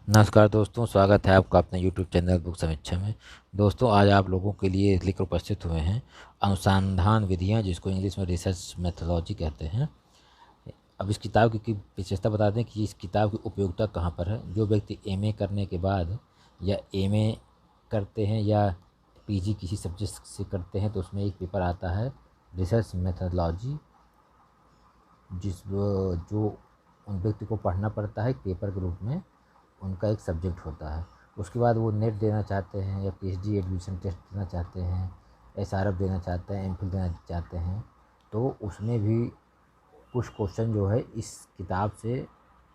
नमस्कार दोस्तों, स्वागत है आपका अपने YouTube चैनल बुक समीक्षा में। दोस्तों, आज आप लोगों के लिए लेकर उपस्थित हुए हैं अनुसंधान विधियां, जिसको इंग्लिश में रिसर्च मेथोलॉजी कहते हैं। अब इस किताब की विशेषता बता दें कि इस किताब की उपयोगिता कहाँ पर है। जो व्यक्ति एमए करने के बाद या एमए करते हैं या पीजी किसी सब्जेक्ट से करते हैं, तो उसमें एक पेपर आता है रिसर्च मेथोलॉजी, जो उन व्यक्ति को पढ़ना पड़ता है पेपर के रूप में। उनका एक सब्जेक्ट होता है। उसके बाद वो नेट देना चाहते हैं या पीएचडी एडमिशन टेस्ट देना चाहते हैं, एसआरएफ देना चाहते हैं, एमफिल देना चाहते हैं, तो उसमें भी कुछ क्वेश्चन जो है इस किताब से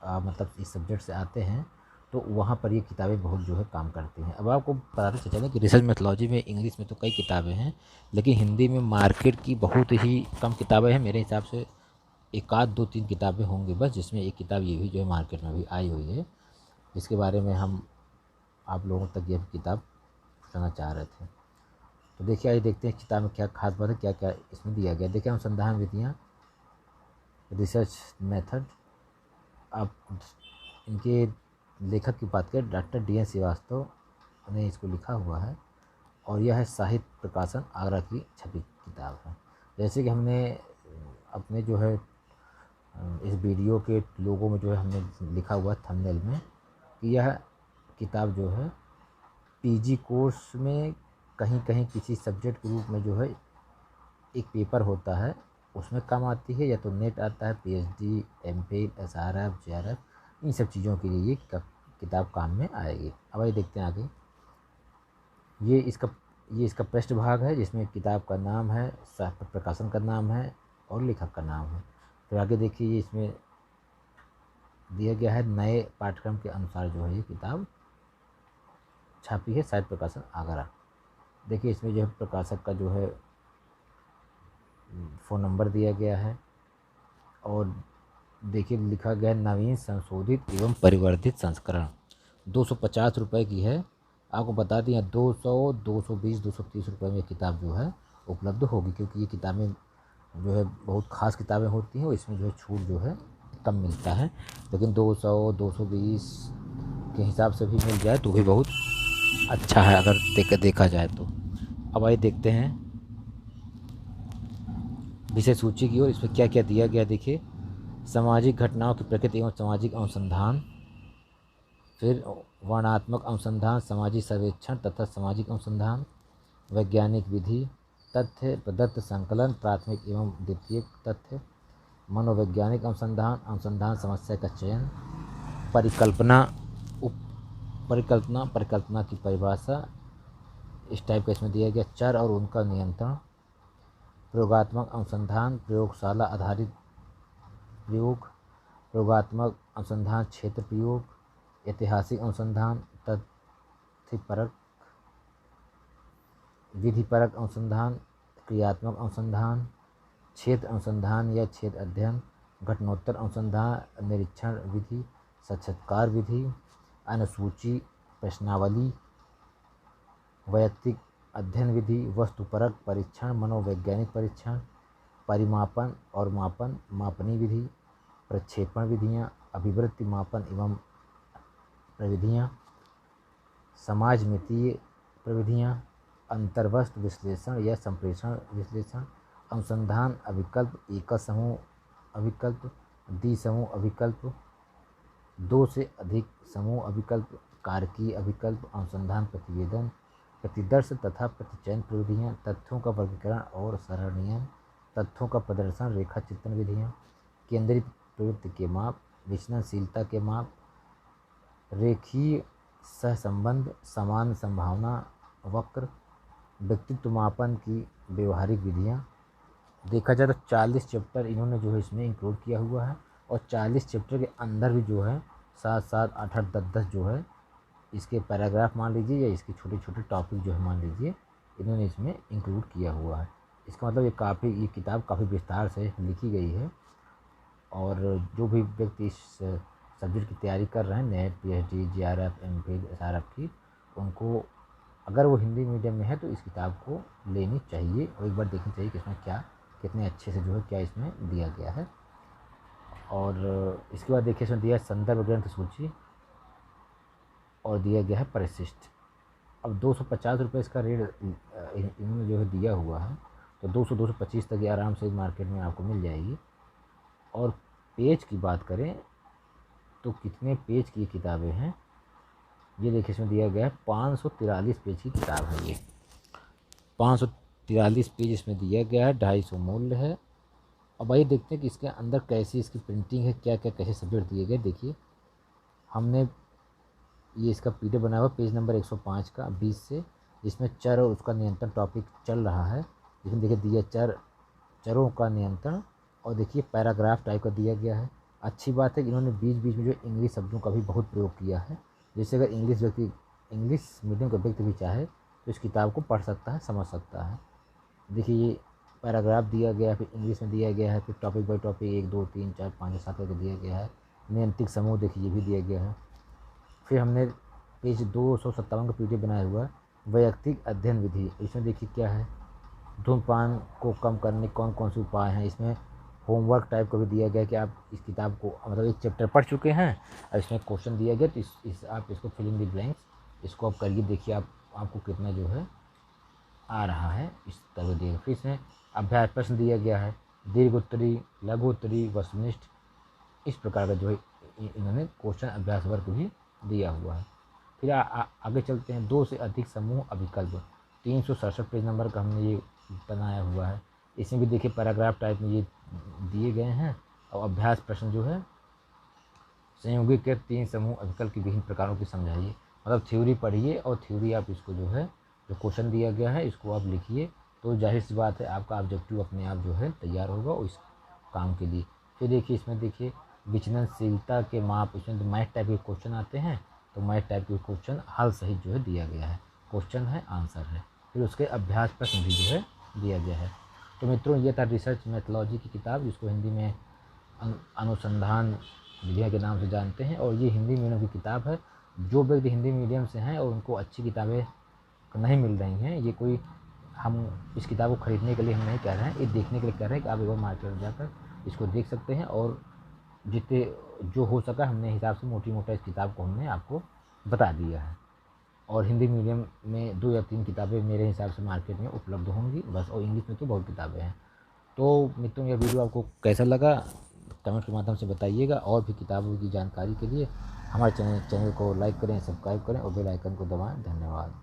मतलब इस सब्जेक्ट से आते हैं। तो वहाँ पर ये किताबें बहुत जो है काम करती हैं। अब आपको बताते चलें कि रिसर्च मेथोलॉजी में इंग्लिश में तो कई किताबें हैं, लेकिन हिंदी में मार्केट की बहुत ही कम किताबें हैं। मेरे हिसाब से एक आध दो तीन किताबें होंगी बस, जिसमें एक किताब ये भी जो है मार्केट में भी आई हुई है, जिसके बारे में हम आप लोगों तक ये किताब पहुँचाना चाह रहे थे। तो देखिए, आइए देखते हैं किताब में क्या खास बात है, क्या क्या इसमें दिया गया। देखिए, अनुसंधान विधियाँ, रिसर्च मेथड। आप इनके लेखक की बात करें, डॉक्टर डी एन श्रीवास्तव ने इसको लिखा हुआ है, और यह है साहित्य प्रकाशन आगरा की छपी किताब है। जैसे कि हमने अपने जो है इस वीडियो के लोगों में जो है हमने लिखा हुआ थंबनेल में कि यह किताब जो है पीजी कोर्स में कहीं कहीं किसी सब्जेक्ट के रूप में जो है एक पेपर होता है, उसमें काम आती है। या तो नेट आता है, पीएचडी, एमफिल, एसआरएफ, जेआरएफ, इन सब चीज़ों के लिए ये किताब काम में आएगी। अब आइए देखते हैं आगे। ये इसका ये इसका पृष्ठ भाग है, जिसमें किताब का नाम है, प्रकाशन का नाम है और लेखक का नाम है। फिर आगे देखिए, ये इसमें दिया गया है नए पाठ्यक्रम के अनुसार जो है ये किताब छापी है, साहित्य प्रकाशन आगरा। देखिए, इसमें जो है प्रकाशक का जो है फ़ोन नंबर दिया गया है, और देखिए लिखा गया है नवीन संशोधित एवं परिवर्धित संस्करण। 250 रुपये की है। आपको बता दें 200, 220, 230 रुपये में किताब जो है उपलब्ध होगी, क्योंकि ये किताबें जो है बहुत ख़ास किताबें होती हैं और इसमें जो है छूट जो है कम मिलता है। लेकिन 200, 220 के हिसाब से भी मिल जाए तो भी बहुत अच्छा है, अगर देखा जाए तो। अब आइए देखते हैं विषय सूची की ओर। इसमें क्या क्या दिया गया देखिए। सामाजिक घटनाओं की प्रकृति एवं सामाजिक अनुसंधान, फिर वर्णनात्मक अनुसंधान, सामाजिक सर्वेक्षण तथा सामाजिक अनुसंधान, वैज्ञानिक विधि, तथ्य प्रदत्त संकलन, प्राथमिक एवं द्वितीयक तथ्य, मनोवैज्ञानिक अनुसंधान, अनुसंधान समस्या का चयन, परिकल्पना, उप परिकल्पना की परिभाषा, इस टाइप का इसमें दिया गया। चर और उनका नियंत्रण, प्रयोगात्मक अनुसंधान, प्रयोगशाला आधारित प्रयोग, प्रयोगात्मक अनुसंधान क्षेत्र प्रयोग, ऐतिहासिक अनुसंधान, तथ्यपरक, विधिपरक अनुसंधान, क्रियात्मक अनुसंधान, क्षेत्र अनुसंधान या क्षेत्र अध्ययन, घटनोत्तर अनुसंधान, निरीक्षण विधि, साक्षात्कार विधि, अनुसूची प्रश्नावली, वैयक्तिक अध्ययन विधि, वस्तुपरक परीक्षण, मनोवैज्ञानिक परीक्षण, परिमापन और मापन, मापनी विधि, प्रक्षेपण विधियाँ, अभिवृत्ति मापन एवं प्रविधियाँ, समाजमितीय प्रविधियाँ, अंतर्वस्तु विश्लेषण या संप्रेषण विश्लेषण, अनुसंधान अभिकल्प, एकल समूह अभिकल्प, द्विसमूह अभिकल्प, दो से अधिक समूह अभिकल्प, कारकीय अभिकल्प, अनुसंधान प्रतिवेदन, प्रतिदर्श तथा प्रतिचयन प्रविधियाँ, तथ्यों का वर्गीकरण और सरलीकरण, तथ्यों का प्रदर्शन, रेखा चित्रण विधियाँ, केंद्रीय प्रवृत्ति के माप, विचलनशीलता के माप, रेखीय सहसंबंध, समान संभावना वक्र, व्यक्तित्व मापन की व्यवहारिक विधियाँ। देखा जाए तो 40 चैप्टर इन्होंने जो है इसमें इंक्लूड किया हुआ है, और 40 चैप्टर के अंदर भी जो है 7-7, 8-8, 10-10 जो है इसके पैराग्राफ मान लीजिए, या इसके छोटे छोटे टॉपिक जो है मान लीजिए, इन्होंने इसमें इंक्लूड किया हुआ है। इसका मतलब ये किताब काफ़ी विस्तार से लिखी गई है, और जो भी व्यक्ति इस सब्जेक्ट की तैयारी कर रहे हैं, net, PhD, JRF, MPhil, SRF की, उनको अगर वो हिंदी मीडियम में है तो इस किताब को लेनी चाहिए, और एक बार देखनी चाहिए कि इसमें क्या, कितने अच्छे से जो है क्या इसमें दिया गया है। और इसके बाद देखिए, इसमें दिया है संदर्भ ग्रंथ सूची। और दिया गया है परिशिष्ट। अब 250 रुपये इसका रेट इन्होंने जो है दिया हुआ है, तो 200-225 तक ये आराम से मार्केट में आपको मिल जाएगी। और पेज की बात करें तो कितने पेज की किताबें हैं, ये देखिए इसमें दिया गया है 543 पेज की किताब है ये। 543 पेज इसमें दिया गया है, 250 मूल्य है। अब आइए देखते हैं कि इसके अंदर कैसी इसकी प्रिंटिंग है, क्या क्या कैसे सब्जेक्ट दिए गए। देखिए हमने ये इसका पीडीएफ बनाया हुआ पेज नंबर 105 का 20 से, जिसमें चर और उसका नियंत्रण टॉपिक चल रहा है। जिसमें देखिए दिया चरों का नियंत्रण, और देखिए पैराग्राफ टाइप का दिया गया है। अच्छी बात है कि इन्होंने बीच बीच में जो इंग्लिश शब्दों का भी बहुत प्रयोग किया है। जैसे अगर इंग्लिश मीडियम का व्यक्ति भी चाहे तो इस किताब को पढ़ सकता है, समझ सकता है। देखिए ये पैराग्राफ दिया गया है, फिर इंग्लिश में दिया गया है, फिर टॉपिक बाई टॉपिक 1 2 3 4 5 7 करके दिया गया है। नियंत्रित समूह देखिए ये भी दिया गया है। फिर हमने पेज 257 का पीडीएफ बनाया हुआ है, वैयक्तिक अध्ययन विधि। इसमें देखिए क्या है, धूम्रपान को कम करने कौन कौन से उपाय हैं। इसमें होमवर्क टाइप का भी दिया गया कि आप इस किताब को मतलब एक चैप्टर पढ़ चुके हैं और इसमें क्वेश्चन दिया गया, तो आप इसको फिल इन द ब्लैंक्स इसको आप करिए, देखिए आपको कितना जो है आ रहा है, इस तरह दिया। फिर इसमें अभ्यास प्रश्न दिया गया है, दीर्घ उत्तरी, लघु उत्तरी, वस्तुनिष्ठ, इस प्रकार का जो है इन्होंने क्वेश्चन अभ्यास वर्ग भी दिया हुआ है। फिर आगे चलते हैं, 2 से अधिक समूह अभिकल्प। 367 पेज नंबर का हमने ये बनाया हुआ है। इसमें भी देखिए पैराग्राफ टाइप में ये दिए गए हैं, और अभ्यास प्रश्न जो है संयोगी के 3 समूह अभिकल्प की विभिन्न प्रकारों की समझाइए। मतलब थ्योरी पढ़िए और थ्योरी आप इसको जो है जो क्वेश्चन दिया गया है इसको आप लिखिए, तो जाहिर सी बात है आपका ऑब्जेक्टिव अपने आप जो है तैयार होगा इस काम के लिए। फिर देखिए इसमें देखिए विचलनशीलता के माप, इसमें तो मैथ टाइप के क्वेश्चन आते हैं, तो मैथ टाइप के क्वेश्चन हल सहित जो है दिया गया है, क्वेश्चन है आंसर है। फिर उसके अभ्यास प्रश्न भी जो है दिया गया है। तो मित्रों ये था रिसर्च मैथोलॉजी की किताब, जिसको हिंदी में अनुसंधान विधियाँ के नाम से जानते हैं, और ये हिंदी मीडियम की किताब है। जो व्यक्ति हिंदी मीडियम से हैं और उनको अच्छी किताबें नहीं मिल रही हैं, ये कोई हम इस किताब को ख़रीदने के लिए हम नहीं कह रहे हैं, ये देखने के लिए कह रहे हैं कि आप एक बार मार्केट में जाकर इसको देख सकते हैं, और जितने जो हो सका हमने हिसाब से मोटी मोटा इस किताब को हमने आपको बता दिया है। और हिंदी मीडियम में 2 या 3 किताबें मेरे हिसाब से मार्केट में उपलब्ध होंगी बस, और इंग्लिश में तो बहुत किताबें हैं। तो मित्रों यह वीडियो आपको कैसा लगा कमेंट के माध्यम से बताइएगा, और भी किताबों की जानकारी के लिए हमारे चैनल को लाइक करें, सब्सक्राइब करें और बेल आइकन को दबाएं। धन्यवाद।